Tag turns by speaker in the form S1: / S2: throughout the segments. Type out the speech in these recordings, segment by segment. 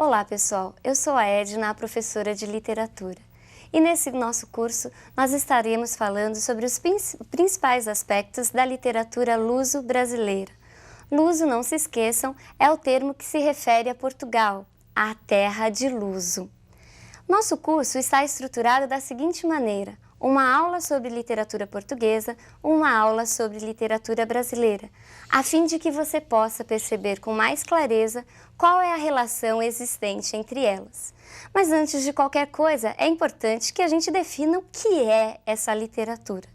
S1: Olá pessoal, eu sou a Edna, a professora de literatura. E nesse nosso curso nós estaremos falando sobre os principais aspectos da literatura luso-brasileira. Luso, não se esqueçam, é o termo que se refere a Portugal, a terra de Luso. Nosso curso está estruturado da seguinte maneira: uma aula sobre literatura portuguesa, uma aula sobre literatura brasileira, a fim de que você possa perceber com mais clareza qual é a relação existente entre elas. Mas antes de qualquer coisa, é importante que a gente defina o que é essa literatura.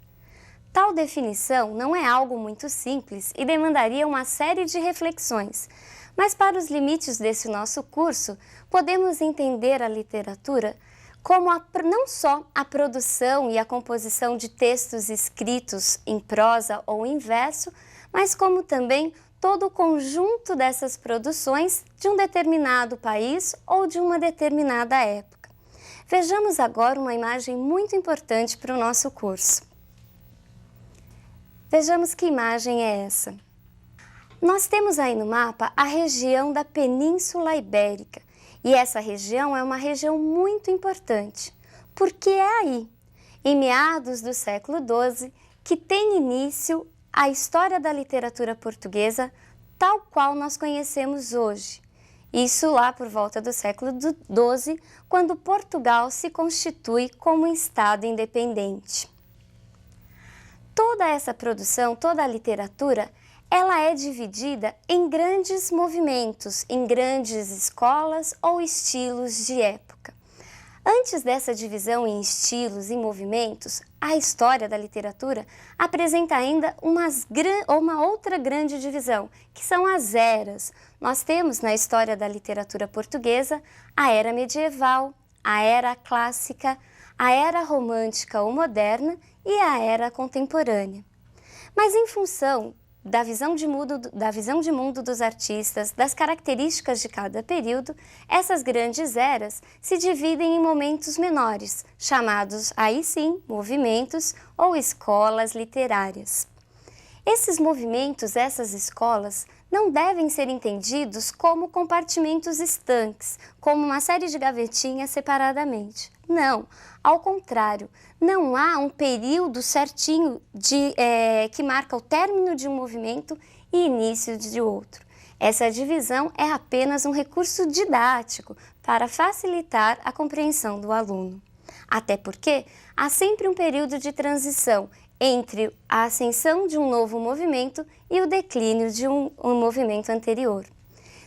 S1: Tal definição não é algo muito simples e demandaria uma série de reflexões, mas para os limites desse nosso curso, podemos entender a literatura como não só a produção e a composição de textos escritos em prosa ou em verso, mas como também todo o conjunto dessas produções de um determinado país ou de uma determinada época. Vejamos agora uma imagem muito importante para o nosso curso. Vejamos que imagem é essa. Nós temos aí no mapa a região da Península Ibérica, e essa região é uma região muito importante, porque é aí, em meados do século XII, que tem início a história da literatura portuguesa tal qual nós conhecemos hoje. Isso lá por volta do século XII, quando Portugal se constitui como um estado independente. Toda essa produção, toda a literatura, ela é dividida em grandes movimentos, em grandes escolas ou estilos de época. Antes dessa divisão em estilos e movimentos, a história da literatura apresenta ainda uma outra grande divisão, que são as eras. Nós temos na história da literatura portuguesa a era medieval, a era clássica, a era romântica ou moderna e a era contemporânea. Mas em função da visão de mundo dos artistas, das características de cada período, essas grandes eras se dividem em momentos menores, chamados aí sim movimentos ou escolas literárias. Esses movimentos, essas escolas, não devem ser entendidos como compartimentos estanques, como uma série de gavetinhas separadamente. Não, ao contrário, não há um período certinho que marca o término de um movimento e início de outro. Essa divisão é apenas um recurso didático para facilitar a compreensão do aluno. Até porque há sempre um período de transição entre a ascensão de um novo movimento e o declínio de um movimento anterior.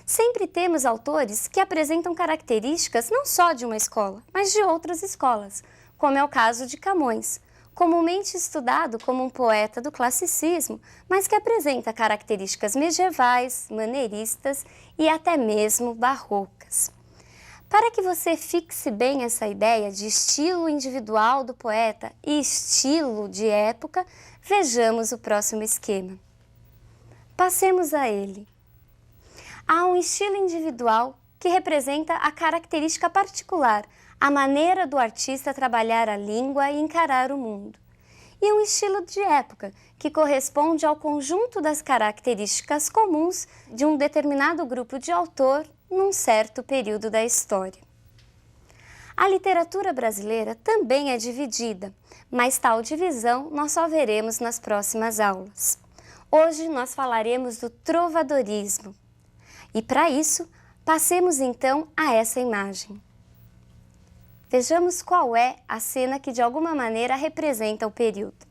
S1: Sempre temos autores que apresentam características não só de uma escola, mas de outras escolas, como é o caso de Camões, comumente estudado como um poeta do classicismo, mas que apresenta características medievais, maneiristas e até mesmo barrocas. Para que você fixe bem essa ideia de estilo individual do poeta e estilo de época, vejamos o próximo esquema. Passemos a ele. Há um estilo individual que representa a característica particular, a maneira do artista trabalhar a língua e encarar o mundo. E um estilo de época, que corresponde ao conjunto das características comuns de um determinado grupo de autor num certo período da história. A literatura brasileira também é dividida, mas tal divisão nós só veremos nas próximas aulas. Hoje nós falaremos do trovadorismo. E para isso, passemos então a essa imagem. Vejamos qual é a cena que de alguma maneira representa o período.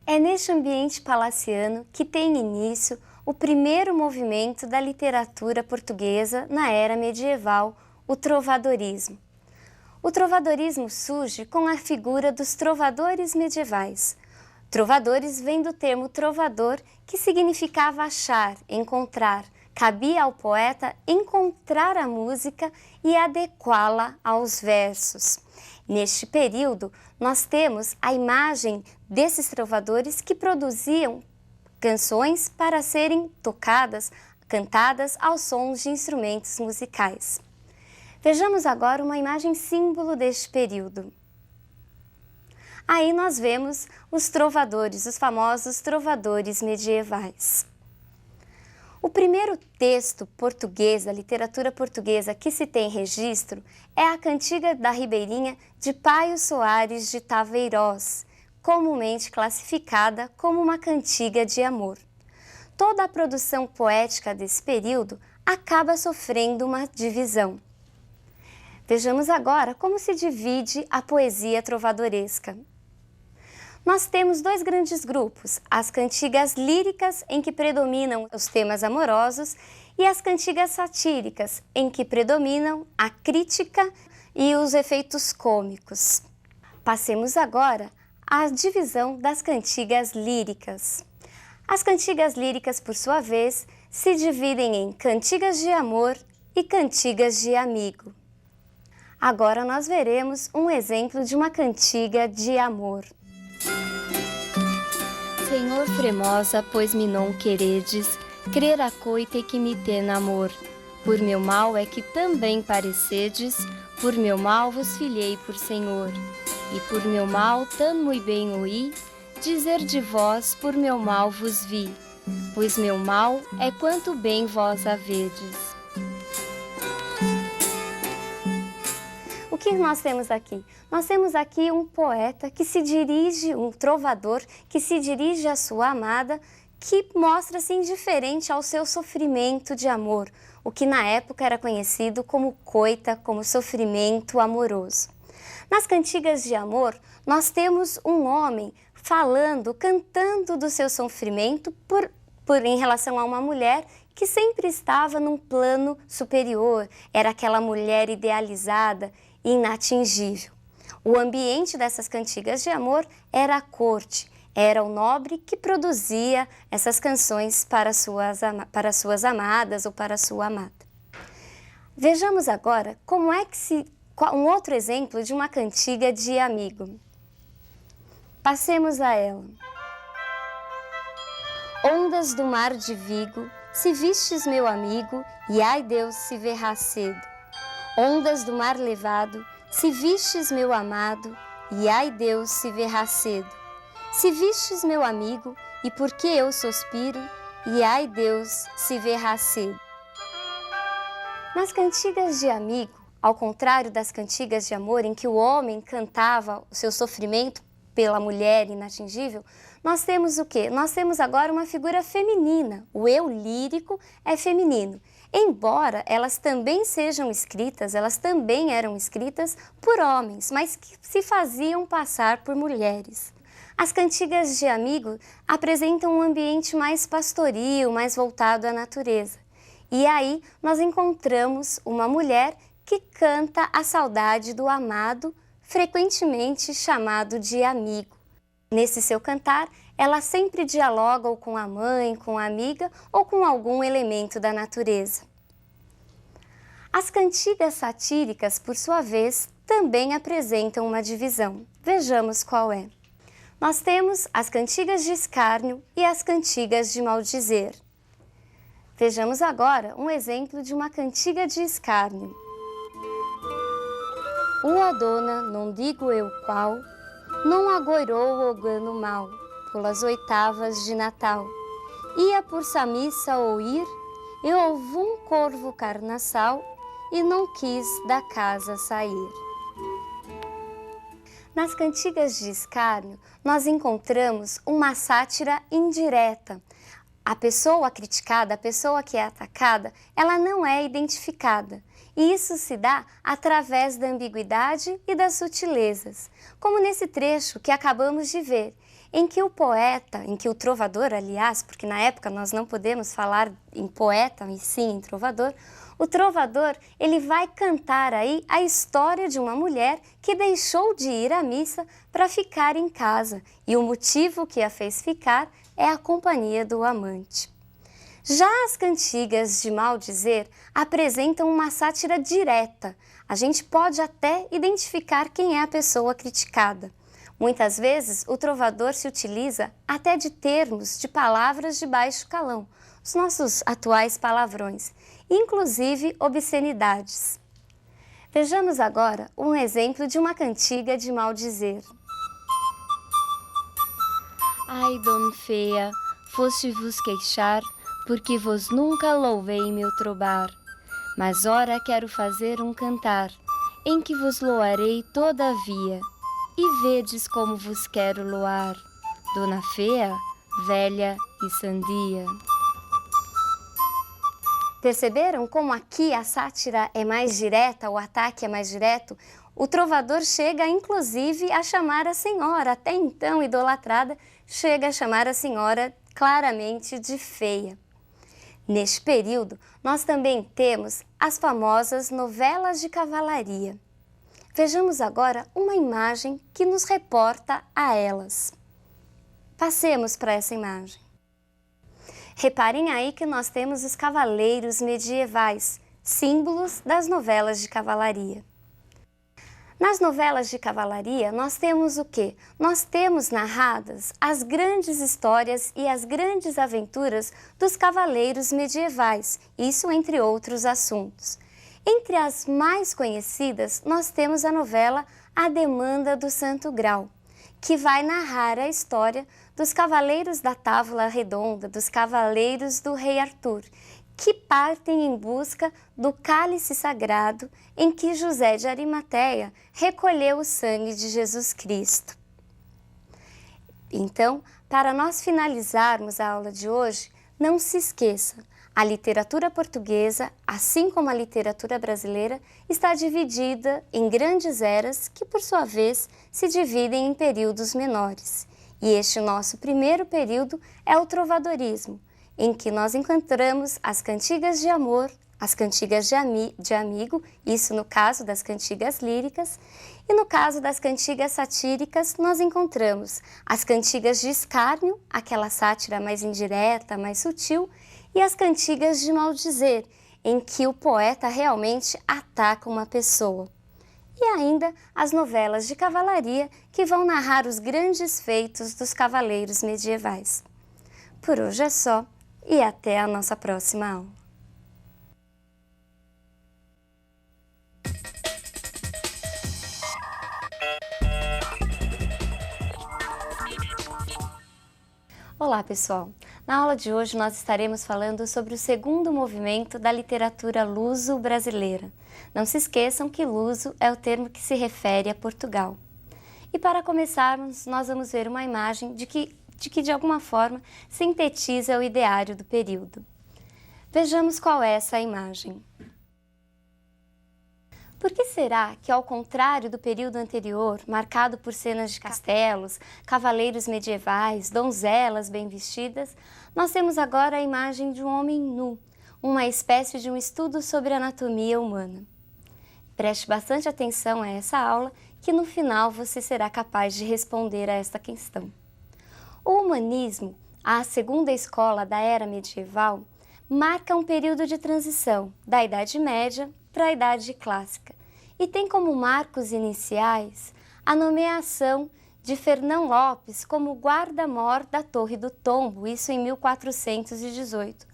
S1: É neste ambiente palaciano que tem início o primeiro movimento da literatura portuguesa na era medieval, o trovadorismo. O trovadorismo surge com a figura dos trovadores medievais. Trovadores vem do termo trovador, que significava achar, encontrar. Cabia ao poeta encontrar a música e adequá-la aos versos. Neste período, nós temos a imagem desses trovadores que produziam canções para serem tocadas, cantadas aos sons de instrumentos musicais. Vejamos agora uma imagem símbolo deste período. Aí nós vemos os trovadores, os famosos trovadores medievais. O primeiro texto português, da literatura portuguesa, que se tem registro é a Cantiga da Ribeirinha de Paio Soares de Taveirós, comumente classificada como uma cantiga de amor. Toda a produção poética desse período acaba sofrendo uma divisão. Vejamos agora como se divide a poesia trovadoresca. Nós temos dois grandes grupos, as cantigas líricas, em que predominam os temas amorosos, e as cantigas satíricas, em que predominam a crítica e os efeitos cômicos. Passemos agora à divisão das cantigas líricas. As cantigas líricas, por sua vez, se dividem em cantigas de amor e cantigas de amigo. Agora nós veremos um exemplo de uma cantiga de amor.
S2: Senhor Fremosa, pois me não queredes, crer a coita e que me ten amor. Por meu mal é que também parecedes, por meu mal vos filhei por Senhor. E por meu mal tão mui bem ouí, dizer de vós por meu mal vos vi, pois meu mal é quanto bem vós havedes.
S1: O que nós temos aqui? Nós temos aqui um poeta que se dirige, um trovador, que se dirige à sua amada, que mostra-se indiferente ao seu sofrimento de amor, o que na época era conhecido como coita, como sofrimento amoroso. Nas cantigas de amor, nós temos um homem falando, cantando do seu sofrimento em relação a uma mulher que sempre estava num plano superior, era aquela mulher idealizada, inatingível. O ambiente dessas cantigas de amor era a corte, era o nobre que produzia essas canções para suas amadas ou para sua amada. Vejamos agora um outro exemplo de uma cantiga de amigo. Passemos a ela. Ondas do mar de Vigo, se vistes meu amigo, e ai Deus se verrá cedo. Ondas do mar levado, se vistes meu amado, e ai Deus se verrá cedo. Se vistes meu amigo, e porque eu suspiro, e ai Deus se verrá cedo. Nas cantigas de amigo, ao contrário das cantigas de amor, em que o homem cantava o seu sofrimento pela mulher inatingível, nós temos o quê? Nós temos agora uma figura feminina. O eu lírico é feminino. Embora elas também sejam escritas, elas também eram escritas por homens, mas que se faziam passar por mulheres. As cantigas de amigo apresentam um ambiente mais pastoril, mais voltado à natureza. E aí nós encontramos uma mulher que canta a saudade do amado, frequentemente chamado de amigo. Nesse seu cantar, ela sempre dialoga ou com a mãe, com a amiga ou com algum elemento da natureza. As cantigas satíricas, por sua vez, também apresentam uma divisão. Vejamos qual é. Nós temos as cantigas de escárnio e as cantigas de maldizer. Vejamos agora um exemplo de uma cantiga de escárnio. Uma dona, não digo eu qual, não agoirou o gano mal, pelas oitavas de Natal. Ia por sa missa ou ir, e houve um corvo carnaçal, e não quis da casa sair. Nas cantigas de escárnio, nós encontramos uma sátira indireta. A pessoa criticada, a pessoa que é atacada, ela não é identificada. E isso se dá através da ambiguidade e das sutilezas, como nesse trecho que acabamos de ver, em que o poeta, em que o trovador, aliás, porque na época nós não podemos falar em poeta, e sim em trovador, o trovador, ele vai cantar aí a história de uma mulher que deixou de ir à missa para ficar em casa, e o motivo que a fez ficar é a companhia do amante. Já as cantigas de maldizer apresentam uma sátira direta. A gente pode até identificar quem é a pessoa criticada. Muitas vezes o trovador se utiliza até de termos, de palavras de baixo calão, os nossos atuais palavrões, inclusive obscenidades. Vejamos agora um exemplo de uma cantiga de maldizer.
S2: Ai, dona feia, foste vos queixar, porque vos nunca louvei meu trobar. Mas ora quero fazer um cantar, em que vos loarei todavia, e vedes como vos quero loar, dona Fea, velha e sandia.
S1: Perceberam como aqui a sátira é mais direta, o ataque é mais direto? O trovador chega, inclusive, a chamar a senhora, até então idolatrada, chega a chamar a senhora claramente de feia. Neste período, nós também temos as famosas novelas de cavalaria. Vejamos agora uma imagem que nos reporta a elas. Passemos para essa imagem. Reparem aí que nós temos os cavaleiros medievais, símbolos das novelas de cavalaria. Nas novelas de cavalaria, nós temos o quê? Nós temos narradas as grandes histórias e as grandes aventuras dos cavaleiros medievais, isso entre outros assuntos. Entre as mais conhecidas, nós temos a novela A Demanda do Santo Grau, que vai narrar a história dos cavaleiros da Távola Redonda, dos cavaleiros do rei Arthur, que partem em busca do cálice sagrado em que José de Arimateia recolheu o sangue de Jesus Cristo. Então, para nós finalizarmos a aula de hoje, não se esqueça, a literatura portuguesa, assim como a literatura brasileira, está dividida em grandes eras que, por sua vez, se dividem em períodos menores. E este nosso primeiro período é o trovadorismo, em que nós encontramos as cantigas de amor, as cantigas de amigo, isso no caso das cantigas líricas, e no caso das cantigas satíricas nós encontramos as cantigas de escárnio, aquela sátira mais indireta, mais sutil, e as cantigas de maldizer, em que o poeta realmente ataca uma pessoa. E ainda as novelas de cavalaria, que vão narrar os grandes feitos dos cavaleiros medievais. Por hoje é só, e até a nossa próxima aula. Olá, pessoal! Na aula de hoje nós estaremos falando sobre o segundo movimento da literatura luso-brasileira. Não se esqueçam que luso é o termo que se refere a Portugal. E para começarmos, nós vamos ver uma imagem de que de alguma forma sintetiza o ideário do período. Vejamos qual é essa imagem. Por que será que, ao contrário do período anterior, marcado por cenas de castelos, cavaleiros medievais, donzelas bem vestidas, nós temos agora a imagem de um homem nu, uma espécie de um estudo sobre a anatomia humana? Preste bastante atenção a essa aula, que no final você será capaz de responder a esta questão. O humanismo, a segunda escola da era medieval, marca um período de transição da Idade Média para a Idade Clássica e tem como marcos iniciais a nomeação de Fernão Lopes como guarda-mor da Torre do Tombo, isso em 1418.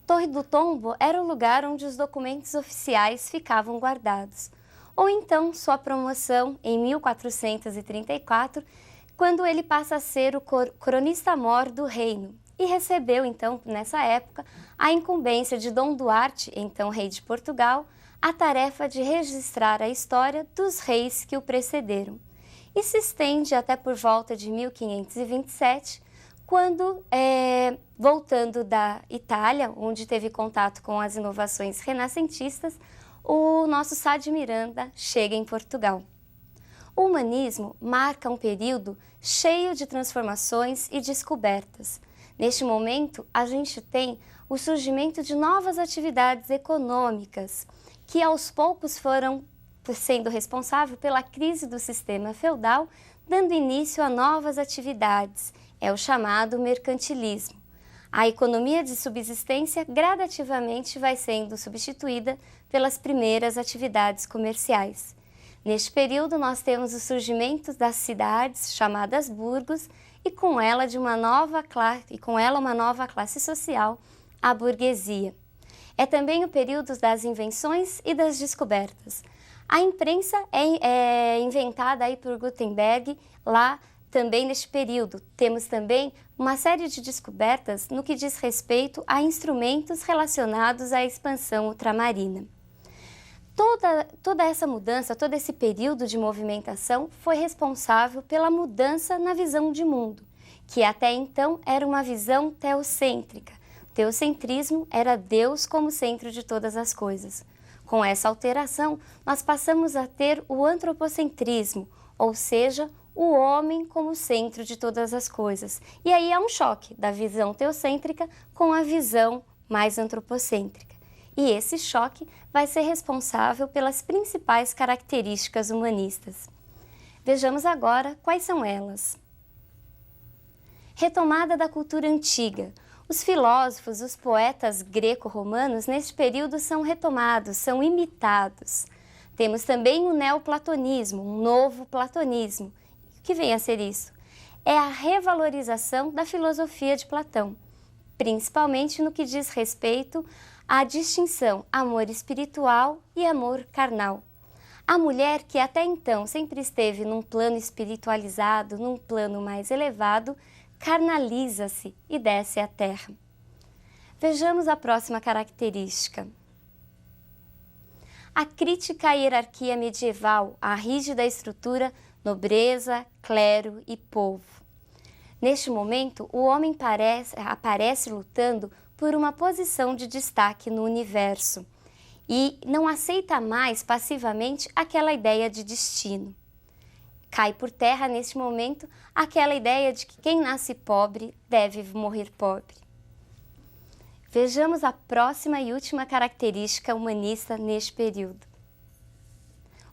S1: Torre do Tombo era o lugar onde os documentos oficiais ficavam guardados. Ou então sua promoção em 1434, quando ele passa a ser o cronista-mor do reino e recebeu então, nessa época, a incumbência de Dom Duarte, então rei de Portugal, a tarefa de registrar a história dos reis que o precederam. E se estende até por volta de 1527, quando, voltando da Itália, onde teve contato com as inovações renascentistas, o nosso Sá de Miranda chega em Portugal. O humanismo marca um período cheio de transformações e descobertas. Neste momento, a gente tem o surgimento de novas atividades econômicas, que aos poucos foram sendo responsáveis pela crise do sistema feudal, dando início a novas atividades, é o chamado mercantilismo. A economia de subsistência gradativamente vai sendo substituída pelas primeiras atividades comerciais. Neste período, nós temos o surgimento das cidades, chamadas burgos, e com ela uma nova classe social, a burguesia. É também o período das invenções e das descobertas. A imprensa é inventada aí por Gutenberg, lá Também neste período, temos também uma série de descobertas no que diz respeito a instrumentos relacionados à expansão ultramarina. Toda essa mudança, todo esse período de movimentação foi responsável pela mudança na visão de mundo, que até então era uma visão teocêntrica. O teocentrismo era Deus como centro de todas as coisas. Com essa alteração, nós passamos a ter o antropocentrismo, ou seja, o homem como centro de todas as coisas. E aí há um choque da visão teocêntrica com a visão mais antropocêntrica. E esse choque vai ser responsável pelas principais características humanistas. Vejamos agora quais são elas. Retomada da cultura antiga. Os filósofos, os poetas greco-romanos, neste período são retomados, são imitados. Temos também o neoplatonismo, um novo platonismo. O que vem a ser isso? É a revalorização da filosofia de Platão, principalmente no que diz respeito à distinção amor espiritual e amor carnal. A mulher, que até então sempre esteve num plano espiritualizado, num plano mais elevado, carnaliza-se e desce à terra. Vejamos a próxima característica. A crítica à hierarquia medieval, à rígida estrutura nobreza, clero e povo. Neste momento, o homem aparece lutando por uma posição de destaque no universo e não aceita mais passivamente aquela ideia de destino. Cai por terra, neste momento, aquela ideia de que quem nasce pobre deve morrer pobre. Vejamos a próxima e última característica humanista neste período.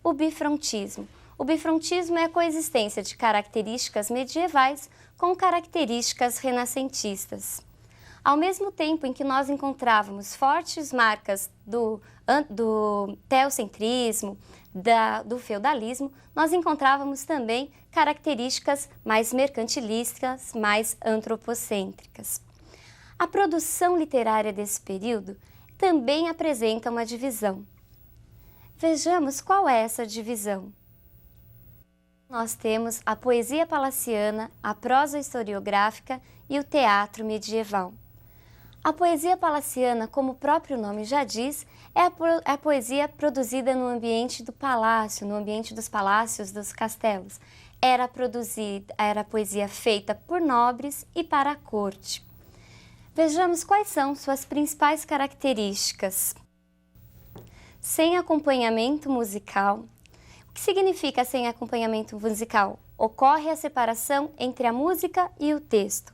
S1: O bifrontismo. O bifrontismo é a coexistência de características medievais com características renascentistas. Ao mesmo tempo em que nós encontrávamos fortes marcas do teocentrismo, do feudalismo, nós encontrávamos também características mais mercantilistas, mais antropocêntricas. A produção literária desse período também apresenta uma divisão. Vejamos qual é essa divisão. Nós temos a poesia palaciana, a prosa historiográfica e o teatro medieval. A poesia palaciana, como o próprio nome já diz, é a poesia produzida no ambiente do palácio, no ambiente dos palácios, dos castelos. Era a poesia feita por nobres e para a corte. Vejamos quais são suas principais características. Sem acompanhamento musical. O que significa sem acompanhamento musical? Ocorre a separação entre a música e o texto.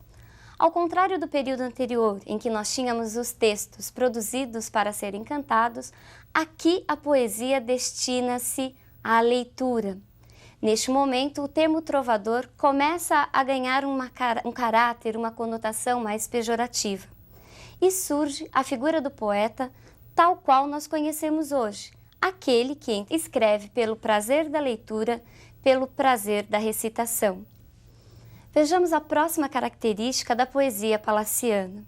S1: Ao contrário do período anterior, em que nós tínhamos os textos produzidos para serem cantados, aqui a poesia destina-se à leitura. Neste momento, o termo trovador começa a ganhar um caráter, uma conotação mais pejorativa. E surge a figura do poeta, tal qual nós conhecemos hoje, aquele que escreve pelo prazer da leitura, pelo prazer da recitação. Vejamos a próxima característica da poesia palaciana.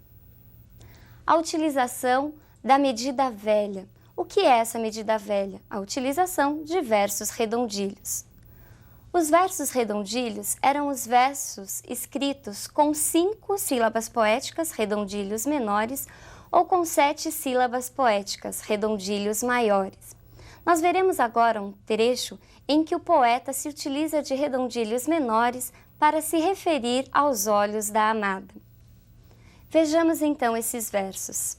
S1: A utilização da medida velha. O que é essa medida velha? A utilização de versos redondilhos. Os versos redondilhos eram os versos escritos com 5 sílabas poéticas, redondilhos menores, ou com 7 sílabas poéticas, redondilhos maiores. Nós veremos agora um trecho em que o poeta se utiliza de redondilhos menores para se referir aos olhos da amada. Vejamos então esses versos.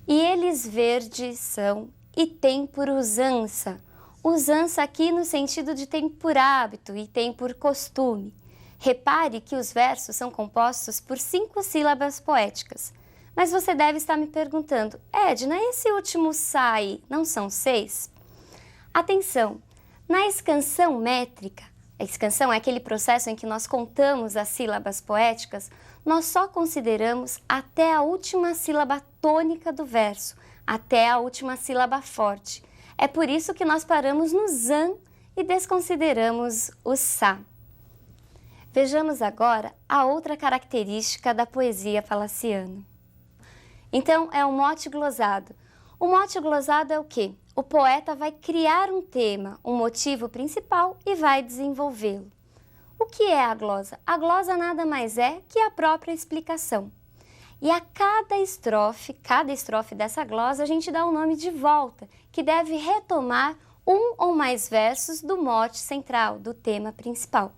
S1: E eles verdes são e têm por usança. Usança aqui no sentido de tem por hábito e tem por costume. Repare que os versos são compostos por 5 sílabas poéticas. Mas você deve estar me perguntando, Edna, esse último sai, não são 6? Atenção, na escansão métrica, a escansão é aquele processo em que nós contamos as sílabas poéticas, nós só consideramos até a última sílaba tônica do verso, até a última sílaba forte. É por isso que nós paramos no zan e desconsideramos o sa. Vejamos agora a outra característica da poesia palaciana. Então, é o mote glosado. O mote glosado é o quê? O poeta vai criar um tema, um motivo principal e vai desenvolvê-lo. O que é a glosa? A glosa nada mais é que a própria explicação. E a cada estrofe dessa glosa, a gente dá um nome de volta, que deve retomar um ou mais versos do mote central, do tema principal.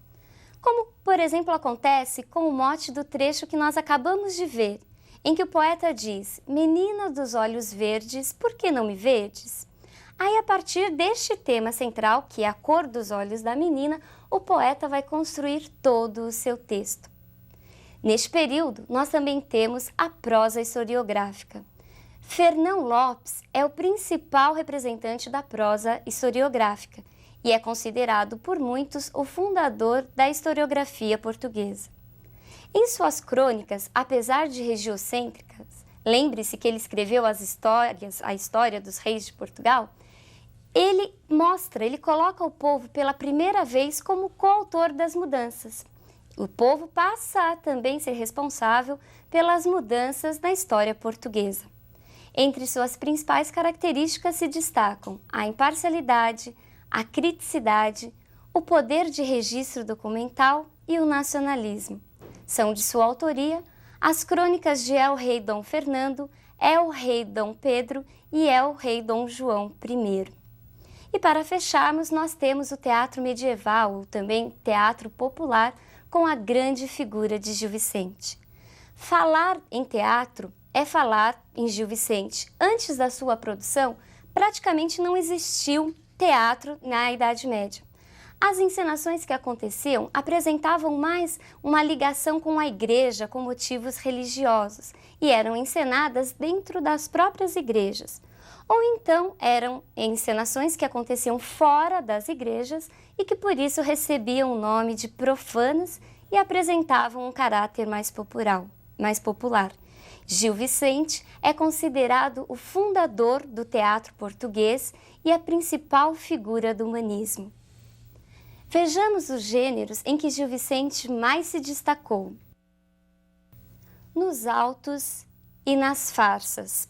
S1: Como, por exemplo, acontece com o mote do trecho que nós acabamos de ver, em que o poeta diz: "Menina dos olhos verdes, por que não me vedes?" Aí, a partir deste tema central, que é a cor dos olhos da menina, o poeta vai construir todo o seu texto. Neste período, nós também temos a prosa historiográfica. Fernão Lopes é o principal representante da prosa historiográfica e é considerado por muitos o fundador da historiografia portuguesa. Em suas crônicas, apesar de regiocêntricas, lembre-se que ele escreveu a história dos reis de Portugal, ele coloca o povo pela primeira vez como coautor das mudanças. O povo passa a também ser responsável pelas mudanças na história portuguesa. Entre suas principais características se destacam a imparcialidade, a criticidade, o poder de registro documental e o nacionalismo. São de sua autoria as crônicas de El-Rei Dom Fernando, El-Rei Dom Pedro e El-Rei Dom João I. E para fecharmos, nós temos o teatro medieval, ou também teatro popular, com a grande figura de Gil Vicente. Falar em teatro é falar em Gil Vicente. Antes da sua produção, praticamente não existiu teatro na Idade Média. As encenações que aconteciam apresentavam mais uma ligação com a igreja, com motivos religiosos, e eram encenadas dentro das próprias igrejas. Ou então eram encenações que aconteciam fora das igrejas e que por isso recebiam o nome de profanas e apresentavam um caráter mais popular. Gil Vicente é considerado o fundador do teatro português e a principal figura do humanismo. Vejamos os gêneros em que Gil Vicente mais se destacou. Nos autos e nas farsas.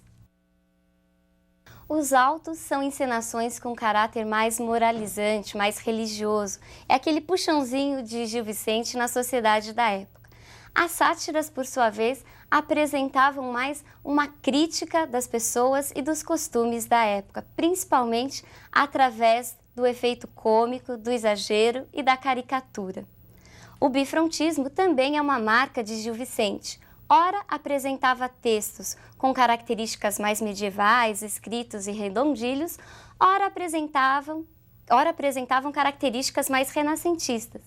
S1: Os autos são encenações com caráter mais moralizante, mais religioso. É aquele puxãozinho de Gil Vicente na sociedade da época. As sátiras, por sua vez, apresentavam mais uma crítica das pessoas e dos costumes da época, principalmente através do efeito cômico, do exagero e da caricatura. O bifrontismo também é uma marca de Gil Vicente. Ora apresentava textos com características mais medievais, escritos em redondilhos, ora apresentavam características mais renascentistas.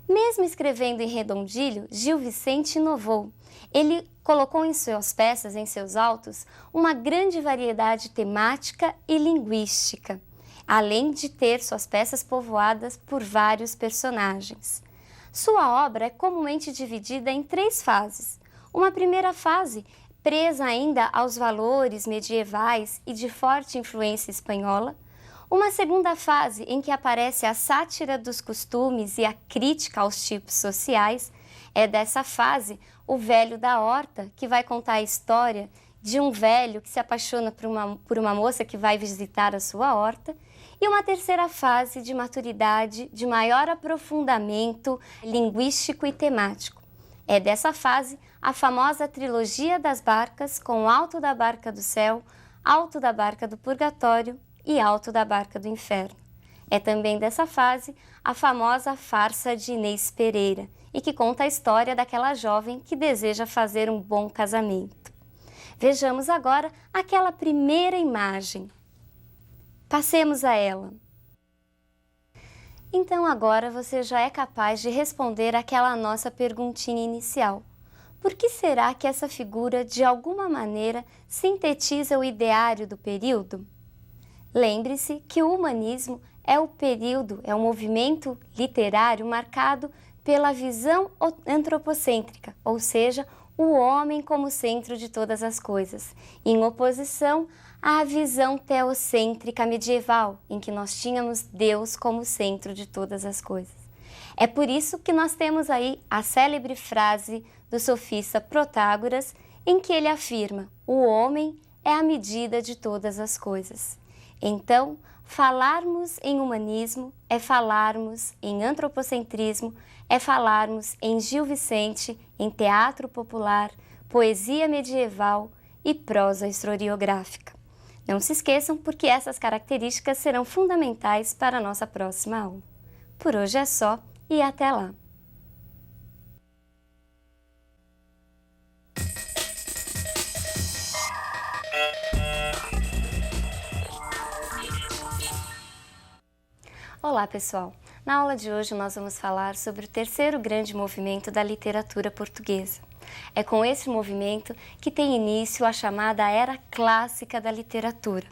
S1: Mesmo escrevendo em redondilho, Gil Vicente inovou. Ele colocou em suas peças, em seus autos, uma grande variedade temática e linguística, além de ter suas peças povoadas por vários personagens. Sua obra é comumente dividida em 3 fases. Uma primeira fase, presa ainda aos valores medievais e de forte influência espanhola. Uma segunda fase, em que aparece a sátira dos costumes e a crítica aos tipos sociais. É dessa fase o Velho da Horta, que vai contar a história de um velho que se apaixona por uma moça que vai visitar a sua horta. E uma terceira fase de maturidade, de maior aprofundamento linguístico e temático. É dessa fase a famosa trilogia das barcas, com Alto da Barca do Céu, Alto da Barca do Purgatório e Alto da Barca do Inferno. É também dessa fase a famosa farsa de Inês Pereira, e que conta a história daquela jovem que deseja fazer um bom casamento. Vejamos agora aquela primeira imagem. Passemos a ela. Então agora você já é capaz de responder aquela nossa perguntinha inicial. Por que será que essa figura, de alguma maneira, sintetiza o ideário do período? Lembre-se que o humanismo é um movimento literário marcado pela visão antropocêntrica, ou seja, o homem como centro de todas as coisas, em oposição à visão teocêntrica medieval, em que nós tínhamos Deus como centro de todas as coisas. É por isso que nós temos aí a célebre frase do sofista Protágoras, em que ele afirma: o homem é a medida de todas as coisas. Então, Falarmos em humanismo é falarmos em antropocentrismo, é falarmos em Gil Vicente, em teatro popular, poesia medieval e prosa historiográfica. Não se esqueçam, porque essas características serão fundamentais para a nossa próxima aula. Por hoje é só e até lá! Olá, pessoal! Na aula de hoje nós vamos falar sobre o terceiro grande movimento da literatura portuguesa. É com esse movimento que tem início a chamada Era Clássica da Literatura.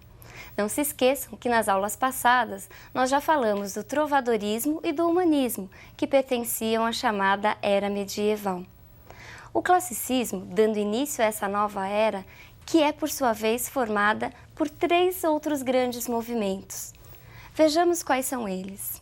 S1: Não se esqueçam que nas aulas passadas nós já falamos do trovadorismo e do humanismo, que pertenciam à chamada Era Medieval. O classicismo, dando início a essa nova era, que é por sua vez formada por três outros grandes movimentos. Vejamos quais são eles.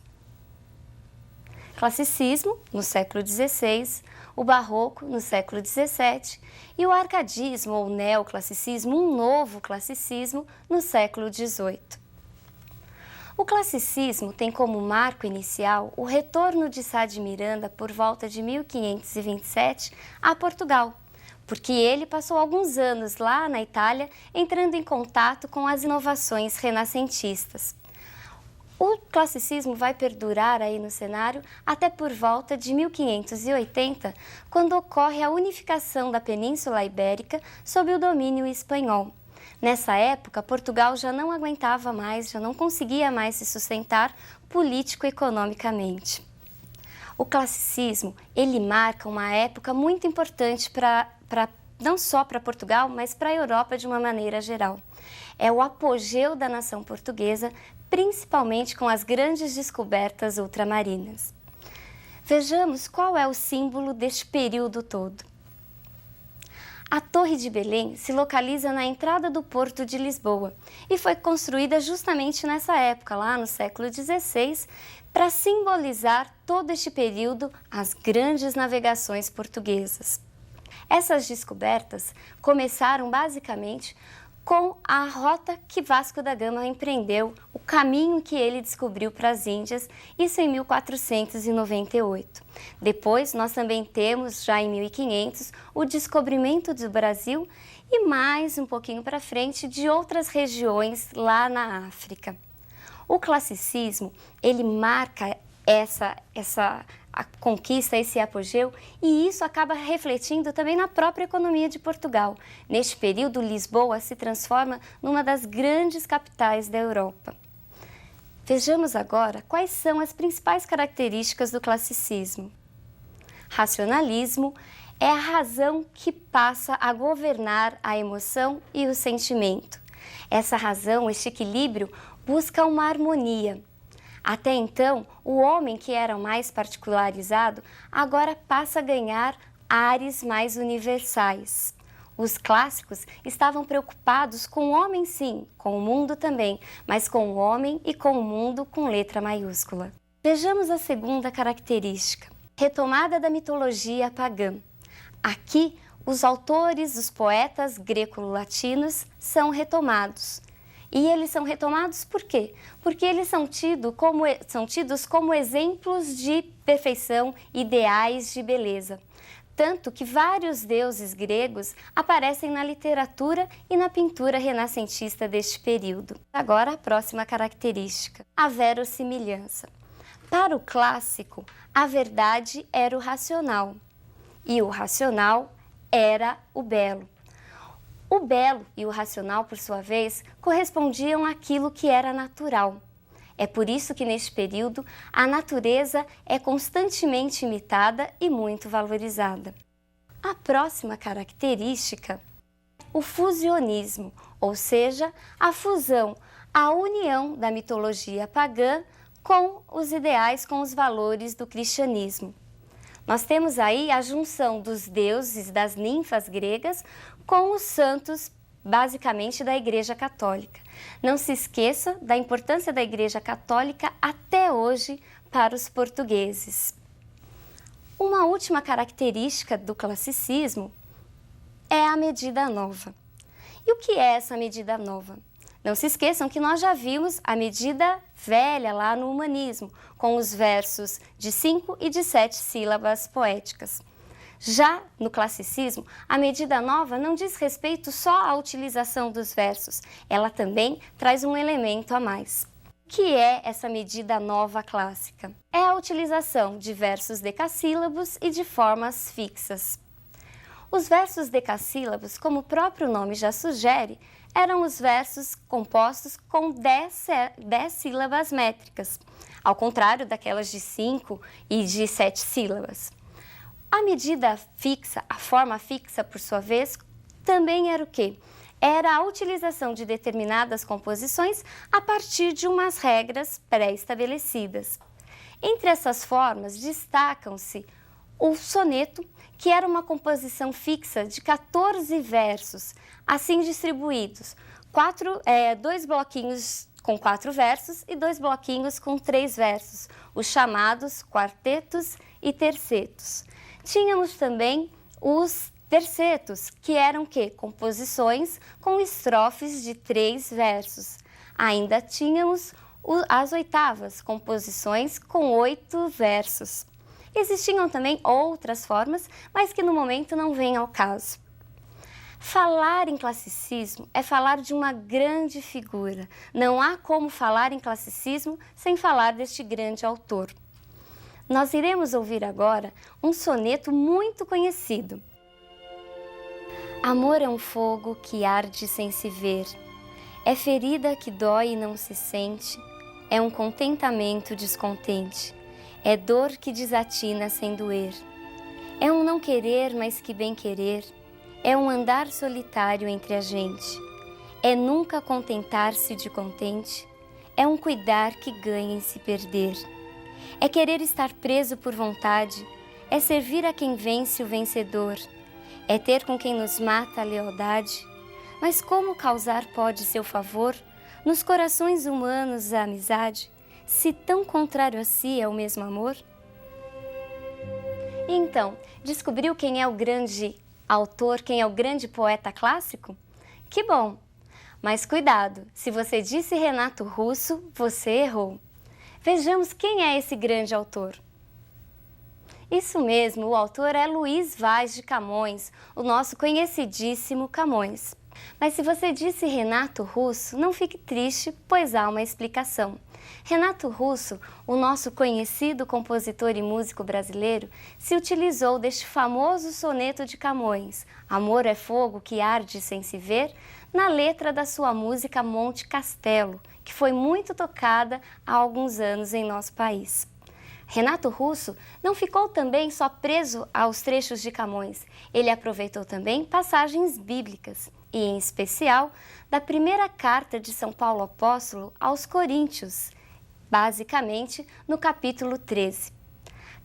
S1: Classicismo, no século XVI, o Barroco, no século XVII, e o Arcadismo ou Neoclassicismo, um novo classicismo, no século XVIII. O classicismo tem como marco inicial o retorno de Sá de Miranda por volta de 1527 a Portugal, porque ele passou alguns anos lá na Itália entrando em contato com as inovações renascentistas. O classicismo vai perdurar aí no cenário até por volta de 1580, quando ocorre a unificação da Península Ibérica sob o domínio espanhol. Nessa época, Portugal já não aguentava mais, já não conseguia mais se sustentar político-economicamente. O classicismo, ele marca uma época muito importante não só para Portugal, mas para a Europa de uma maneira geral. É o apogeu da nação portuguesa, principalmente com as grandes descobertas ultramarinas. Vejamos qual é o símbolo deste período todo. A Torre de Belém se localiza na entrada do Porto de Lisboa e foi construída justamente nessa época, lá no século XVI, para simbolizar todo este período, as grandes navegações portuguesas. Essas descobertas começaram basicamente com a rota que Vasco da Gama empreendeu, o caminho que ele descobriu para as Índias, isso em 1498. Depois, nós também temos, já em 1500, o descobrimento do Brasil e mais um pouquinho para frente de outras regiões lá na África. O classicismo, ele marca a conquista, esse apogeu, e isso acaba refletindo também na própria economia de Portugal. Neste período, Lisboa se transforma numa das grandes capitais da Europa. Vejamos agora quais são as principais características do classicismo. Racionalismo é a razão que passa a governar a emoção e o sentimento. Essa razão, este equilíbrio, busca uma harmonia. Até então, o homem que era mais particularizado agora passa a ganhar ares mais universais. Os clássicos estavam preocupados com o homem sim, com o mundo também, mas com o homem e com o mundo com letra maiúscula. Vejamos a segunda característica, retomada da mitologia pagã. Aqui, os autores, os poetas greco-latinos são retomados. E eles são retomados por quê? Porque eles são tidos como exemplos de perfeição, ideais de beleza. Tanto que vários deuses gregos aparecem na literatura e na pintura renascentista deste período. Agora a próxima característica, a verossimilhança. Para o clássico, a verdade era o racional e o racional era o belo. O belo e o racional, por sua vez, correspondiam àquilo que era natural. É por isso que, neste período, a natureza é constantemente imitada e muito valorizada. A próxima característica é o fusionismo, ou seja, a fusão, a união da mitologia pagã com os ideais, com os valores do cristianismo. Nós temos aí a junção dos deuses, das ninfas gregas, com os santos, basicamente, da Igreja Católica. Não se esqueça da importância da Igreja Católica até hoje para os portugueses. Uma última característica do classicismo é a medida nova. E o que é essa medida nova? Não se esqueçam que nós já vimos a medida velha lá no humanismo, com os versos de 5 e de 7 sílabas poéticas. Já no classicismo, a medida nova não diz respeito só à utilização dos versos, ela também traz um elemento a mais. O que é essa medida nova clássica? É a utilização de versos decassílabos e de formas fixas. Os versos decassílabos, como o próprio nome já sugere, eram os versos compostos com 10 sílabas métricas, ao contrário daquelas de 5 e de 7 sílabas. A medida fixa, a forma fixa, por sua vez, também era o quê? Era a utilização de determinadas composições a partir de umas regras pré-estabelecidas. Entre essas formas destacam-se o soneto, que era uma composição fixa de 14 versos, assim distribuídos, 2 bloquinhos com 4 versos e 2 bloquinhos com 3 versos, os chamados quartetos e tercetos. Tínhamos também os tercetos, que eram composições com estrofes de 3 versos. Ainda tínhamos as oitavas, composições com 8 versos. Existiam também outras formas, mas que no momento não vêm ao caso. Falar em classicismo é falar de uma grande figura. Não há como falar em classicismo sem falar deste grande autor. Nós iremos ouvir agora um soneto muito conhecido. Amor é um fogo que arde sem se ver, é ferida que dói e não se sente, é um contentamento descontente, é dor que desatina sem doer, é um não querer mais que bem querer, é um andar solitário entre a gente, é nunca contentar-se de contente, é um cuidar que ganha em se perder, é querer estar preso por vontade, é servir a quem vence o vencedor, é ter com quem nos mata a lealdade, mas como causar pode seu favor nos corações humanos a amizade, se tão contrário a si é o mesmo amor? E então, descobriu quem é o grande autor, quem é o grande poeta clássico? Que bom! Mas cuidado, se você disse Renato Russo, você errou. Vejamos quem é esse grande autor. Isso mesmo, o autor é Luís Vaz de Camões, o nosso conhecidíssimo Camões. Mas se você disse Renato Russo, não fique triste, pois há uma explicação. Renato Russo, o nosso conhecido compositor e músico brasileiro, se utilizou deste famoso soneto de Camões, Amor é fogo que arde sem se ver, na letra da sua música Monte Castelo, que foi muito tocada há alguns anos em nosso país. Renato Russo não ficou também só preso aos trechos de Camões, ele aproveitou também passagens bíblicas, e em especial da primeira carta de São Paulo Apóstolo aos Coríntios, basicamente no capítulo 13.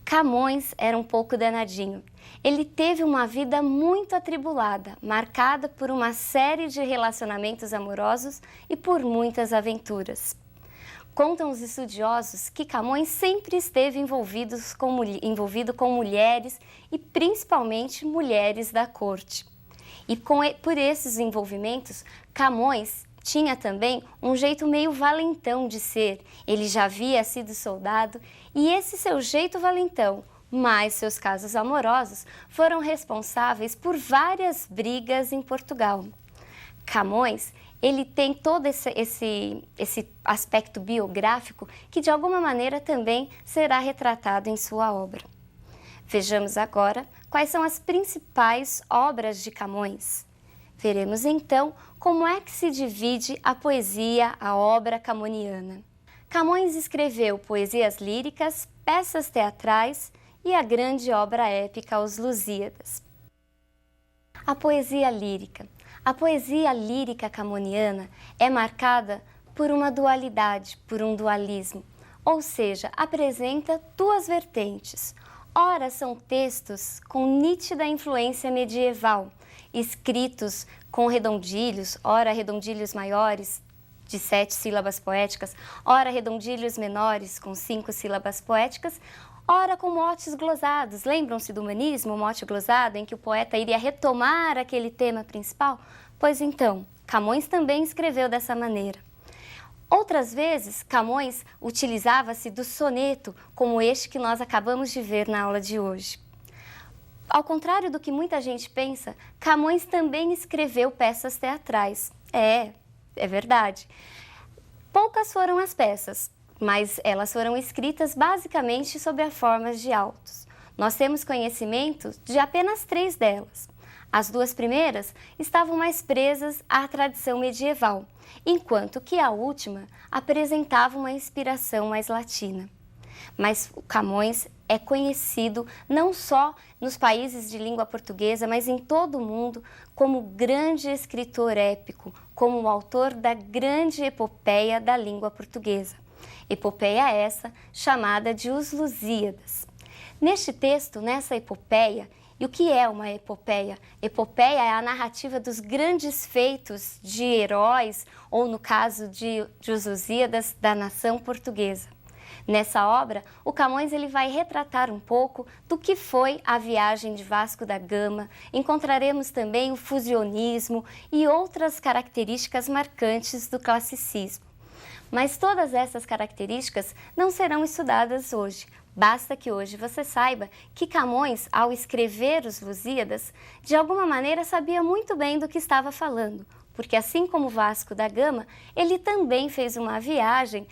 S1: Camões era um pouco danadinho. Ele teve uma vida muito atribulada, marcada por uma série de relacionamentos amorosos e por muitas aventuras. Contam os estudiosos que Camões sempre esteve envolvido com mulheres e principalmente mulheres da corte. E por esses envolvimentos, Camões tinha também um jeito meio valentão de ser. Ele já havia sido soldado e esse seu jeito valentão, mais seus casos amorosos, foram responsáveis por várias brigas em Portugal. Camões, ele tem todo esse aspecto biográfico que de alguma maneira também será retratado em sua obra. Vejamos agora quais são as principais obras de Camões. Veremos então como é que se divide a poesia, a obra camoniana. Camões escreveu poesias líricas, peças teatrais e a grande obra épica Os Lusíadas. A poesia lírica. A poesia lírica camoniana é marcada por uma dualidade, por um dualismo, ou seja, apresenta duas vertentes. Ora, são textos com nítida influência medieval, escritos com redondilhos, ora redondilhos maiores, de 7 sílabas poéticas, ora redondilhos menores, com 5 sílabas poéticas, ora com motes glosados. Lembram-se do humanismo, o mote glosado, em que o poeta iria retomar aquele tema principal? Pois então, Camões também escreveu dessa maneira. Outras vezes, Camões utilizava-se do soneto, como este que nós acabamos de ver na aula de hoje. Ao contrário do que muita gente pensa, Camões também escreveu peças teatrais. É verdade. Poucas foram as peças, mas elas foram escritas basicamente sob a forma de autos. Nós temos conhecimento de apenas 3 delas. As 2 primeiras estavam mais presas à tradição medieval, enquanto que a última apresentava uma inspiração mais latina. Mas Camões é conhecido não só nos países de língua portuguesa, mas em todo o mundo como grande escritor épico, como o autor da grande epopeia da língua portuguesa. Epopeia essa chamada de Os Lusíadas. Neste texto, nessa epopeia, e o que é uma epopeia? Epopeia é a narrativa dos grandes feitos de heróis, ou no caso de Os Lusíadas, da nação portuguesa. Nessa obra, o Camões ele vai retratar um pouco do que foi a viagem de Vasco da Gama. Encontraremos também o fusionismo e outras características marcantes do classicismo. Mas todas essas características não serão estudadas hoje. Basta que hoje você saiba que Camões, ao escrever Os Lusíadas, de alguma maneira sabia muito bem do que estava falando, porque assim como Vasco da Gama, ele também fez uma viagem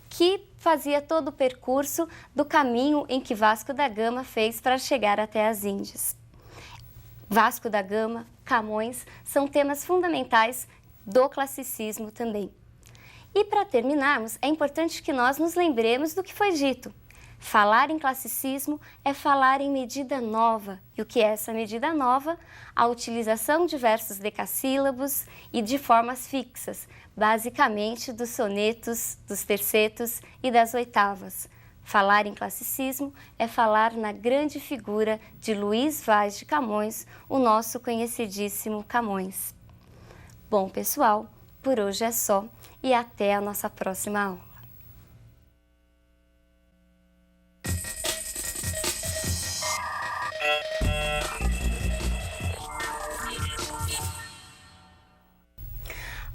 S1: que fazia todo o percurso do caminho em que Vasco da Gama fez para chegar até as Índias. Vasco da Gama, Camões, são temas fundamentais do classicismo também. E para terminarmos, é importante que nós nos lembremos do que foi dito. Falar em classicismo é falar em medida nova. E o que é essa medida nova? A utilização de versos decassílabos e de formas fixas, basicamente dos sonetos, dos tercetos e das oitavas. Falar em classicismo é falar na grande figura de Luís Vaz de Camões, o nosso conhecidíssimo Camões. Bom, pessoal, por hoje é só e até a nossa próxima aula.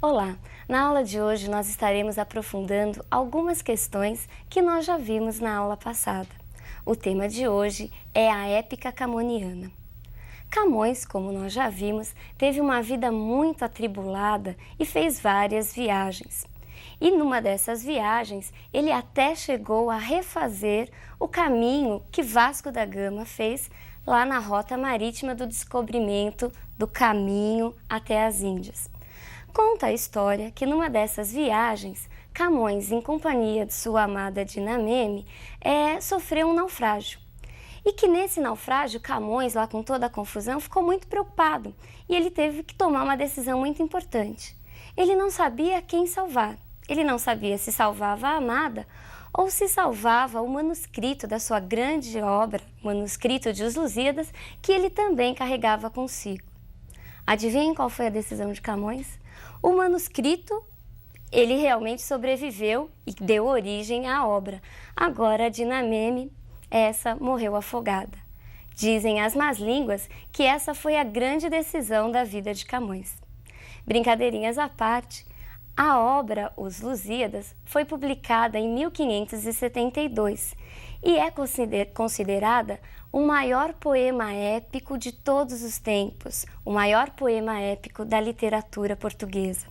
S1: Olá! Na aula de hoje nós estaremos aprofundando algumas questões que nós já vimos na aula passada. O tema de hoje é a épica camoniana. Camões, como nós já vimos, teve uma vida muito atribulada e fez várias viagens. E numa dessas viagens, ele até chegou a refazer o caminho que Vasco da Gama fez lá na rota marítima do descobrimento do caminho até as Índias. Conta a história que numa dessas viagens, Camões, em companhia de sua amada Dinameme, sofreu um naufrágio. E que nesse naufrágio, Camões, lá com toda a confusão, ficou muito preocupado e ele teve que tomar uma decisão muito importante. Ele não sabia quem salvar. Ele não sabia se salvava a amada ou se salvava o manuscrito da sua grande obra, o manuscrito de Os Lusíadas, que ele também carregava consigo. Adivinhem qual foi a decisão de Camões? O manuscrito, ele realmente sobreviveu e deu origem à obra. Agora, a Dinameme, essa morreu afogada. Dizem as más línguas que essa foi a grande decisão da vida de Camões. Brincadeirinhas à parte, a obra Os Lusíadas foi publicada em 1572 e é considerada o maior poema épico de todos os tempos, o maior poema épico da literatura portuguesa.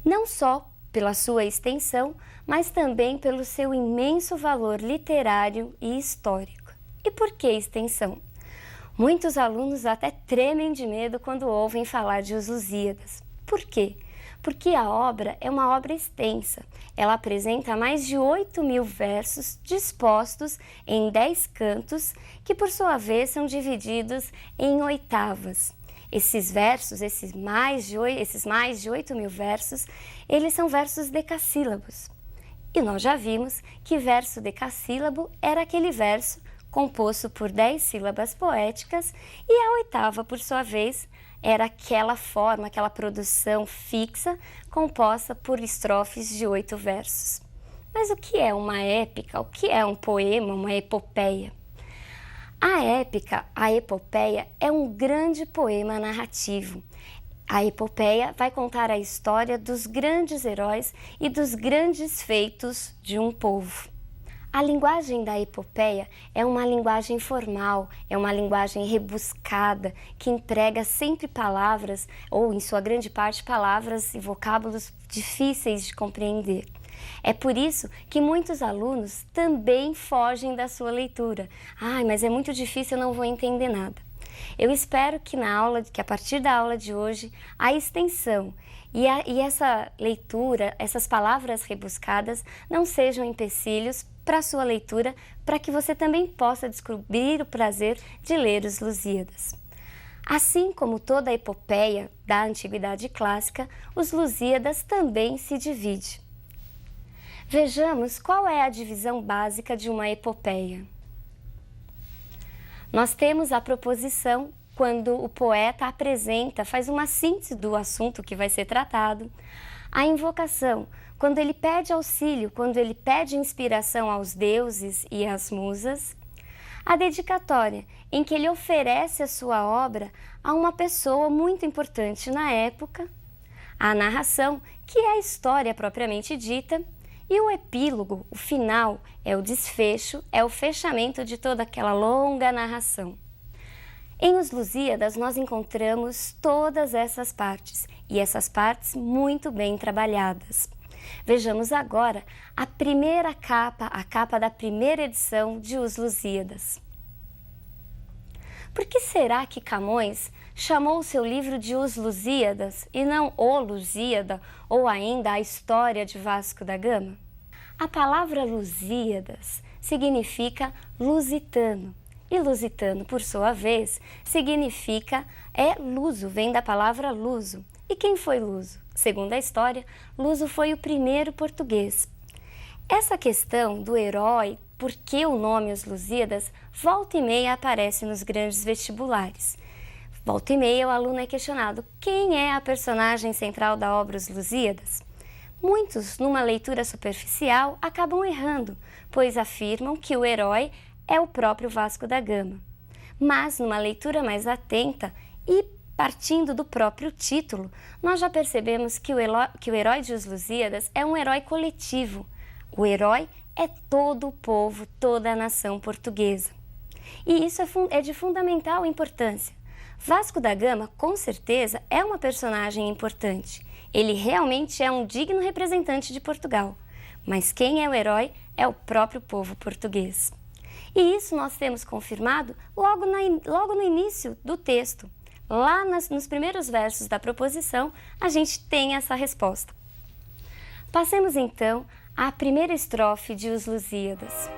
S1: Não só pela sua extensão, mas também pelo seu imenso valor literário e histórico. E por que extensão? Muitos alunos até tremem de medo quando ouvem falar de Os Lusíadas. Por quê? Porque a obra é uma obra extensa. Ela apresenta mais de 8.000 versos dispostos em 10 cantos, que por sua vez são divididos em oitavas. Esses versos, esses mais de 8.000 versos, eles são versos decassílabos. E nós já vimos que verso decassílabo era aquele verso composto por 10 sílabas poéticas e a oitava, por sua vez, era aquela forma, aquela produção fixa composta por estrofes de 8 versos. Mas o que é uma épica? O que é um poema, uma epopeia? A épica, a epopeia, é um grande poema narrativo. A epopeia vai contar a história dos grandes heróis e dos grandes feitos de um povo. A linguagem da epopeia é uma linguagem formal, é uma linguagem rebuscada, que emprega sempre palavras, ou em sua grande parte, palavras e vocábulos difíceis de compreender. É por isso que muitos alunos também fogem da sua leitura. Mas é muito difícil, eu não vou entender nada. Eu espero que a partir da aula de hoje, a extensão e essa leitura, essas palavras rebuscadas, não sejam empecilhos para a sua leitura, para que você também possa descobrir o prazer de ler os Lusíadas. Assim como toda a epopeia da Antiguidade Clássica, os Lusíadas também se dividem. Vejamos qual é a divisão básica de uma epopeia. Nós temos a proposição, quando o poeta apresenta, faz uma síntese do assunto que vai ser tratado. A invocação, quando ele pede auxílio, quando ele pede inspiração aos deuses e às musas. A dedicatória, em que ele oferece a sua obra a uma pessoa muito importante na época. A narração, que é a história propriamente dita. E o epílogo, o final, é o desfecho, é o fechamento de toda aquela longa narração. Em Os Lusíadas nós encontramos todas essas partes, e essas partes muito bem trabalhadas. Vejamos agora a primeira capa, a capa da primeira edição de Os Lusíadas. Por que será que Camões chamou o seu livro de Os Lusíadas e não O Lusíada ou ainda A História de Vasco da Gama? A palavra Lusíadas significa lusitano e lusitano, por sua vez, significa luso, vem da palavra luso. E quem foi Luso? Segundo a história, Luso foi o primeiro português. Essa questão do herói, por que o nome Os Lusíadas, volta e meia aparece nos grandes vestibulares. Volta e meia o aluno é questionado: quem é a personagem central da obra Os Lusíadas? Muitos, numa leitura superficial, acabam errando, pois afirmam que o herói é o próprio Vasco da Gama. Mas, numa leitura mais atenta e partindo do próprio título, nós já percebemos que o herói de Os Lusíadas é um herói coletivo. O herói é todo o povo, toda a nação portuguesa. E isso é de fundamental importância. Vasco da Gama, com certeza, é uma personagem importante. Ele realmente é um digno representante de Portugal. Mas quem é o herói é o próprio povo português. E isso nós temos confirmado logo no início do texto. Lá nos primeiros versos da proposição, a gente tem essa resposta. Passemos então à primeira estrofe de Os Lusíadas.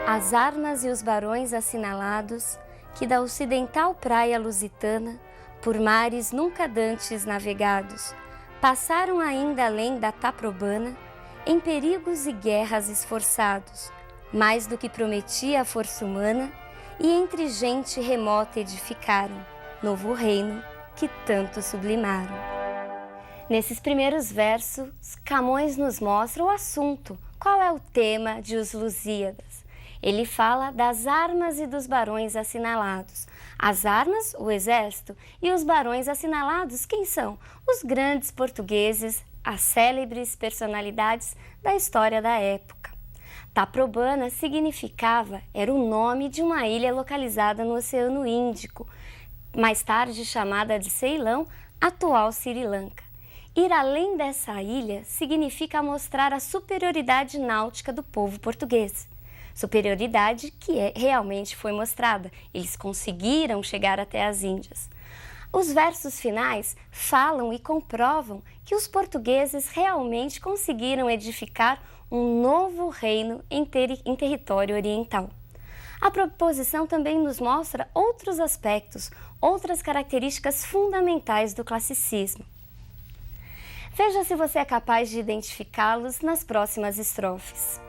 S1: As armas e os barões assinalados, que da ocidental praia lusitana, por mares nunca dantes navegados, passaram ainda além da Taprobana, em perigos e guerras esforçados, mais do que prometia a força humana, e entre gente remota edificaram novo reino que tanto sublimaram. Nesses primeiros versos, Camões nos mostra o assunto, qual é o tema de Os Lusíadas. Ele fala das armas e dos barões assinalados. As armas, o exército, e os barões assinalados, quem são? Os grandes portugueses, as célebres personalidades da história da época. Taprobana era o nome de uma ilha localizada no Oceano Índico, mais tarde chamada de Ceilão, atual Sri Lanka. Ir além dessa ilha significa mostrar a superioridade náutica do povo português. Superioridade que realmente foi mostrada. Eles conseguiram chegar até as Índias. Os versos finais falam e comprovam que os portugueses realmente conseguiram edificar um novo reino em território oriental. A proposição também nos mostra outros aspectos, outras características fundamentais do classicismo. Veja se você é capaz de identificá-los nas próximas estrofes.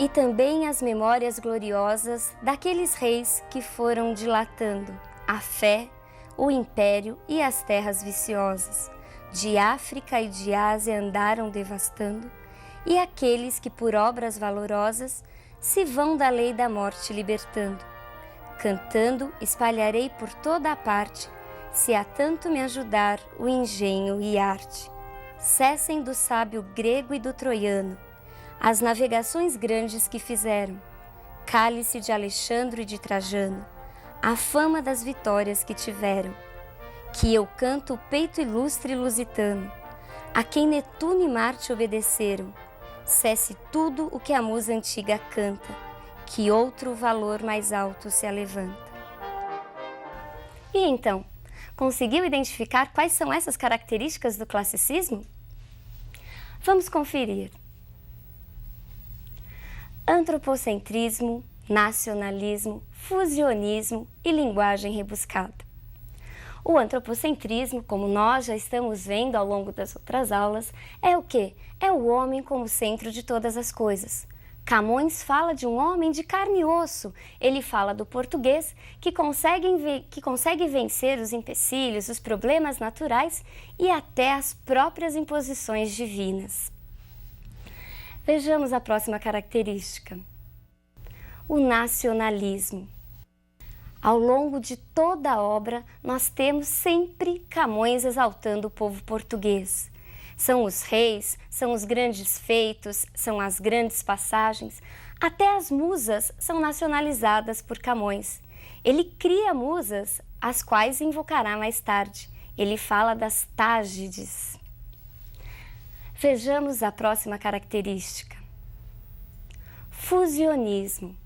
S1: E também as memórias gloriosas daqueles reis que foram dilatando a fé, o império e as terras viciosas, de África e de Ásia andaram devastando, e aqueles que por obras valorosas se vão da lei da morte libertando. Cantando espalharei por toda a parte se a tanto me ajudar o engenho e arte. Cessem do sábio grego e do troiano as navegações grandes que fizeram, cálice de Alexandre e de Trajano, a fama das vitórias que tiveram, que eu canto o peito ilustre lusitano, a quem Netuno e Marte obedeceram, cesse tudo o que a musa antiga canta, que outro valor mais alto se alevanta. E então, conseguiu identificar quais são essas características do classicismo? Vamos conferir. Antropocentrismo, nacionalismo, fusionismo e linguagem rebuscada. O antropocentrismo, como nós já estamos vendo ao longo das outras aulas, é o quê? É o homem como centro de todas as coisas. Camões fala de um homem de carne e osso. Ele fala do português que consegue vencer os empecilhos, os problemas naturais e até as próprias imposições divinas. Vejamos a próxima característica. O nacionalismo. Ao longo de toda a obra, nós temos sempre Camões exaltando o povo português. São os reis, são os grandes feitos, são as grandes passagens. Até as musas são nacionalizadas por Camões. Ele cria musas, as quais invocará mais tarde. Ele fala das Tágides. Vejamos a próxima característica. Fusionismo.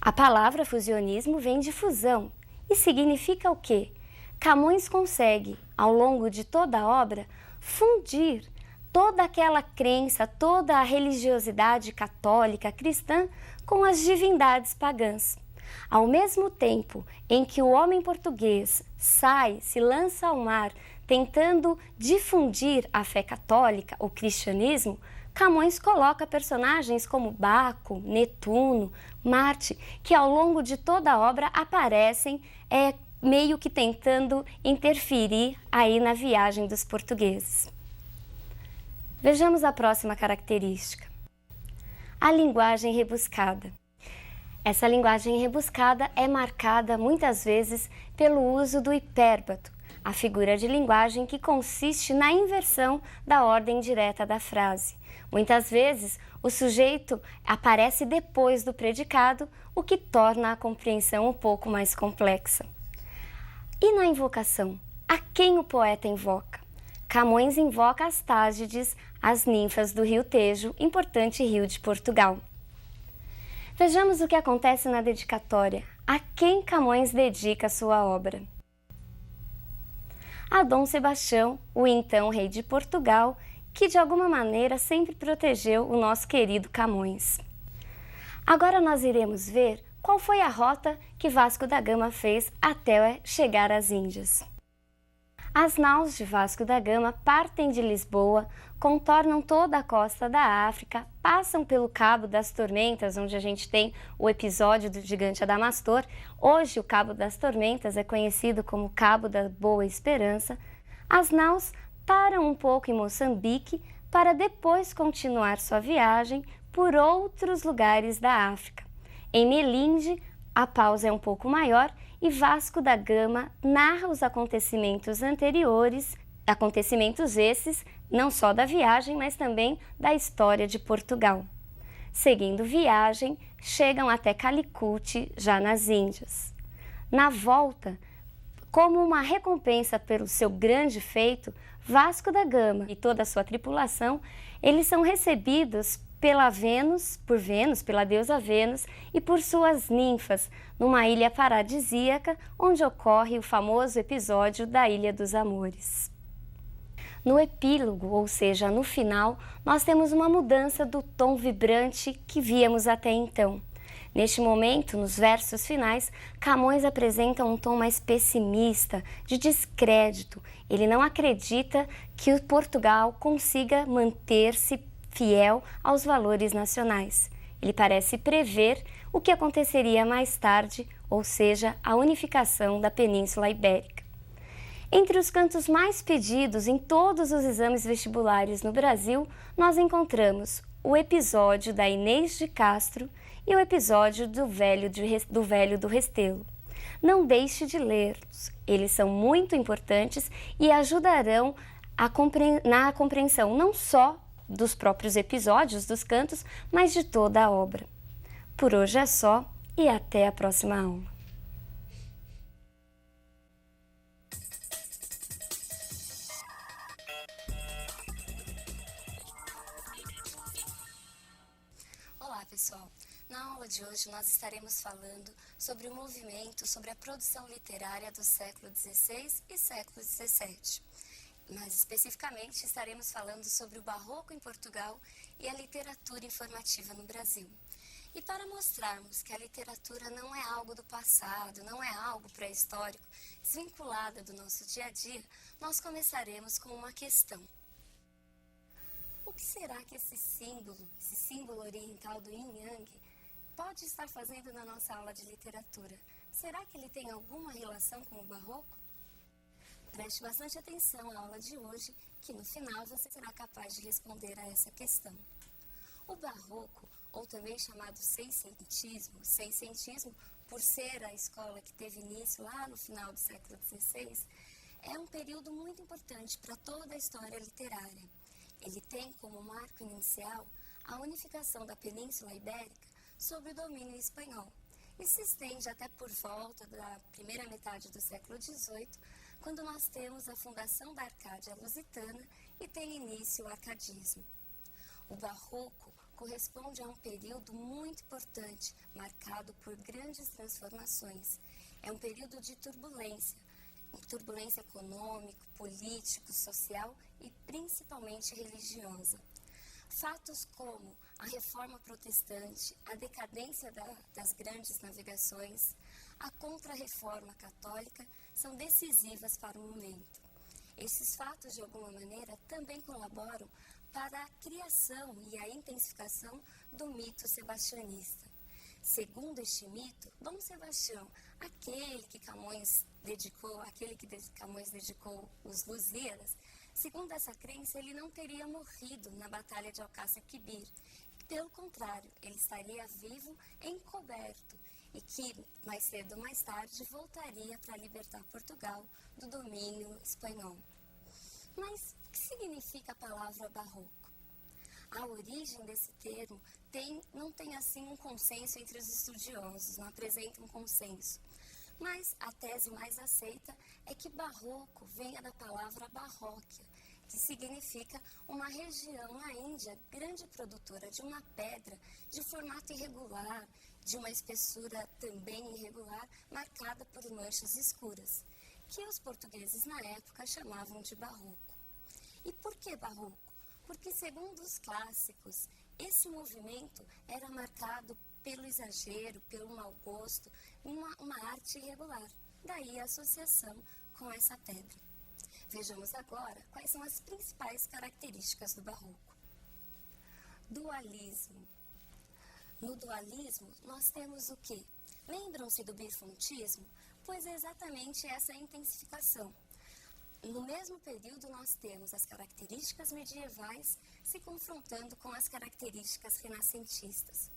S1: A palavra fusionismo vem de fusão e significa o quê? Camões consegue, ao longo de toda a obra, fundir toda aquela crença, toda a religiosidade católica cristã com as divindades pagãs. Ao mesmo tempo em que o homem português se lança ao mar, tentando difundir a fé católica, o cristianismo, Camões coloca personagens como Baco, Netuno, Marte, que ao longo de toda a obra aparecem meio que tentando interferir aí na viagem dos portugueses. Vejamos a próxima característica. A linguagem rebuscada. Essa linguagem rebuscada é marcada muitas vezes pelo uso do hipérbato, a figura de linguagem que consiste na inversão da ordem direta da frase. Muitas vezes, o sujeito aparece depois do predicado, o que torna a compreensão um pouco mais complexa. E na invocação, a quem o poeta invoca? Camões invoca as Tágides, as ninfas do rio Tejo, importante rio de Portugal. Vejamos o que acontece na dedicatória. A quem Camões dedica sua obra? A Dom Sebastião, o então rei de Portugal, que de alguma maneira sempre protegeu o nosso querido Camões. Agora nós iremos ver qual foi a rota que Vasco da Gama fez até chegar às Índias. As naus de Vasco da Gama partem de Lisboa, contornam toda a costa da África, passam pelo Cabo das Tormentas, onde a gente tem o episódio do gigante Adamastor. Hoje o Cabo das Tormentas é conhecido como Cabo da Boa Esperança. As naus param um pouco em Moçambique para depois continuar sua viagem por outros lugares da África. Em Melinde, a pausa é um pouco maior e Vasco da Gama narra os acontecimentos anteriores, acontecimentos esses não só da viagem, mas também da história de Portugal. Seguindo viagem, chegam até Calicut, já nas Índias. Na volta, como uma recompensa pelo seu grande feito, Vasco da Gama e toda a sua tripulação, eles são recebidos pela deusa Vênus e por suas ninfas, numa ilha paradisíaca onde ocorre o famoso episódio da Ilha dos Amores. No epílogo, ou seja, no final, nós temos uma mudança do tom vibrante que víamos até então. Neste momento, nos versos finais, Camões apresenta um tom mais pessimista, de descrédito. Ele não acredita que o Portugal consiga manter-se fiel aos valores nacionais. Ele parece prever o que aconteceria mais tarde, ou seja, a unificação da Península Ibérica. Entre os cantos mais pedidos em todos os exames vestibulares no Brasil, nós encontramos o episódio da Inês de Castro e o episódio do Velho do Restelo. Não deixe de lê-los. Eles são muito importantes e ajudarão na compreensão não só dos próprios episódios dos cantos, mas de toda a obra. Por hoje é só e até a próxima aula.
S2: Olá, pessoal! Na aula de hoje nós estaremos falando sobre o movimento, sobre a produção literária do século XVI e século XVII. Mais especificamente, estaremos falando sobre o Barroco em Portugal e a literatura informativa no Brasil. E para mostrarmos que a literatura não é algo do passado, não é algo pré-histórico, desvinculada do nosso dia a dia, nós começaremos com uma questão. O que será que esse símbolo oriental do Yin Yang, pode estar fazendo na nossa aula de literatura? Será que ele tem alguma relação com o Barroco? Preste bastante atenção à aula de hoje, que no final você será capaz de responder a essa questão. O Barroco, ou também chamado seiscentismo, por ser a escola que teve início lá no final do século XVI, é um período muito importante para toda a história literária. Ele tem como marco inicial a unificação da Península Ibérica sob o domínio espanhol e se estende até por volta da primeira metade do século XVIII, quando nós temos a fundação da Arcádia Lusitana e tem início o arcadismo. O Barroco corresponde a um período muito importante, marcado por grandes transformações. É um período de turbulência econômica, política, social e principalmente religiosa. Fatos como a reforma protestante, a decadência das grandes navegações, a contra-reforma católica são decisivas para o momento. Esses fatos, de alguma maneira, também colaboram para a criação e a intensificação do mito sebastianista. Segundo este mito, Dom Sebastião, aquele que Camões dedicou os Lusíadas, segundo essa crença, ele não teria morrido na Batalha de Alcácer Quibir. Pelo contrário, ele estaria vivo, encoberto, e que, mais cedo ou mais tarde, voltaria para libertar Portugal do domínio espanhol. Mas o que significa a palavra barroco? A origem desse termo não tem assim um consenso entre os estudiosos, não apresenta um consenso. Mas a tese mais aceita é que barroco venha da palavra barróquia, que significa uma região na Índia grande produtora de uma pedra de formato irregular, de uma espessura também irregular, marcada por manchas escuras, que os portugueses na época chamavam de barroco. E por que barroco? Porque, segundo os clássicos, esse movimento era marcado pelo exagero, pelo mau gosto, uma arte irregular. Daí a associação com essa pedra. Vejamos agora quais são as principais características do barroco. Dualismo. No dualismo, nós temos o quê? Lembram-se do bifontismo? Pois é exatamente essa intensificação. No mesmo período, nós temos as características medievais se confrontando com as características renascentistas.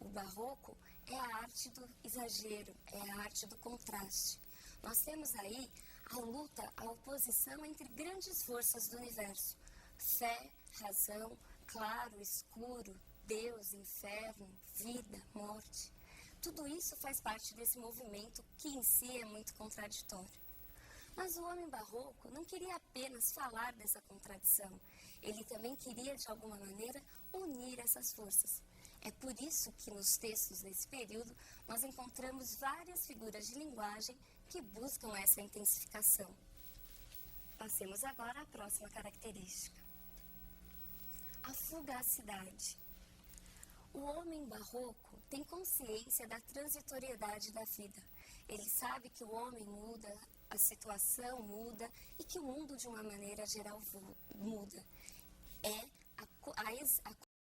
S2: O barroco é a arte do exagero, é a arte do contraste. Nós temos aí a luta, a oposição entre grandes forças do universo. Fé, razão, claro, escuro, Deus, inferno, vida, morte. Tudo isso faz parte desse movimento que em si é muito contraditório. Mas o homem barroco não queria apenas falar dessa contradição. Ele também queria, de alguma maneira, unir essas forças. É por isso que nos textos desse período nós encontramos várias figuras de linguagem que buscam essa intensificação. Passemos agora à próxima característica. A fugacidade. O homem barroco tem consciência da transitoriedade da vida. Ele sabe que o homem muda, a situação muda e que o mundo, de uma maneira geral, muda. É a